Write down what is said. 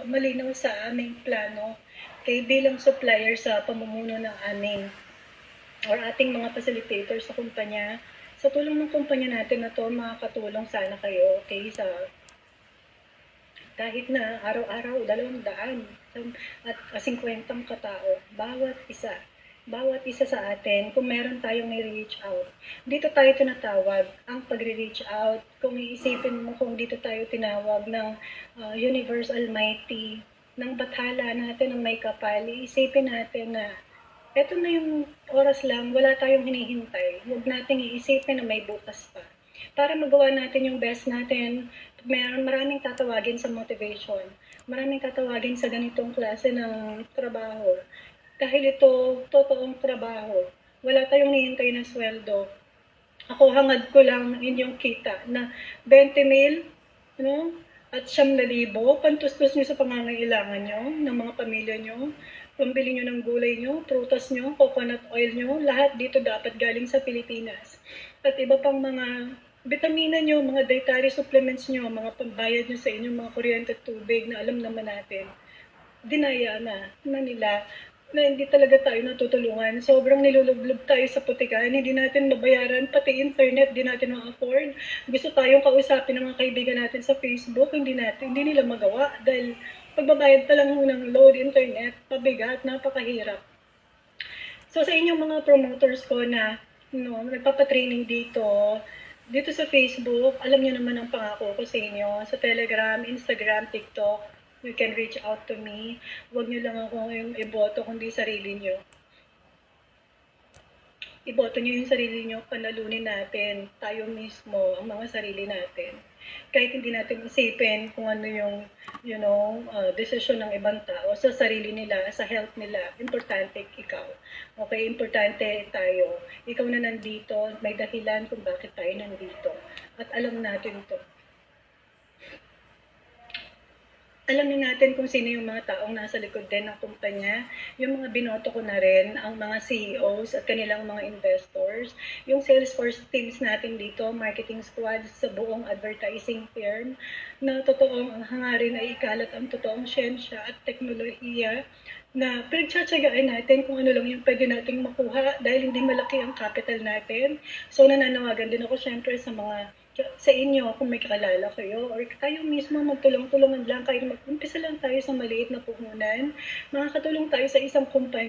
malinaw sa aming plano kay bilang supplier sa pamumuno ng amin or ating mga facilitators sa kumpanya. Sa tulong ng kumpanya natin na to, makakatulong sana kayo, okay, sa kahit na araw-araw 200 at 50 katao, bawat isa sa atin, kung meron tayong i-reach out. Dito tayo tinatawag ang pagre-reach out. Kung iisipin mo kung dito tayo tinawag ng Universe Almighty, ng bathala natin ng may kapal, iisipin natin na eto na yung oras lang, wala tayong hinihintay. Huwag nating iisipin na may bukas pa. Para magawa natin yung best natin, maraming tatawagin sa motivation. Maraming tatawagin sa ganitong klase ng trabaho. Dahil ito, totoong trabaho. Wala tayong hihintay na sweldo. Ako, hangad ko lang inyong kita na 20 mil, no? At 9,000, pantustos nyo sa pangangailangan nyo, ng mga pamilya nyo, pambili nyo ng gulay nyo, prutas nyo, coconut oil nyo, lahat dito dapat galing sa Pilipinas. At iba pang mga vitamina nyo, mga dietary supplements nyo, mga pambayad nyo sa inyong mga kuryente at tubig na alam naman natin, dinaya na nila na hindi talaga tayo natutulungan. Sobrang nilulublob tayo sa putikan, hindi natin mabayaran, pati internet, di natin ma-afford. Gusto tayong kausapin ng mga kaibigan natin sa Facebook, hindi nila magawa dahil pagbabayad pa lang ng load internet, pabigat, napakahirap. So sa inyong mga promoters ko na nagpapatraining dito sa Facebook, alam niyo naman ang pangako ko sa inyo. Sa Telegram, Instagram, TikTok, you can reach out to me. Huwag niyo lang ako yung iboto, kundi sarili niyo. Iboto niyo yung sarili niyo, panalunin natin, tayo mismo, ang mga sarili natin. Kahit hindi natin isipin kung ano yung, desisyon ng ibang tao sa sarili nila, sa health nila. Importante ikaw. Okay, importante tayo. Ikaw na nandito, may dahilan kung bakit tayo nandito. At alam natin to. Alamin natin kung sino yung mga taong nasa likod din ng kumpanya. Yung mga binoto ko na rin, ang mga CEOs at kanilang mga investors. Yung Salesforce teams natin dito, marketing squad sa buong advertising firm, na totoong ang hangarin ay ikalat ang totoong siyensya at teknolohiya na pinagtsatsagaan natin kung ano lang yung pwede nating makuha dahil hindi malaki ang capital natin. So nananawagan din ako syempre sa inyo kung may kakalala kayo or tayo mismo magtulong-tulungan lang, kahit mag-umpisa lang tayo sa maliit na puhunan, makakatulong tayo sa isang kumpanya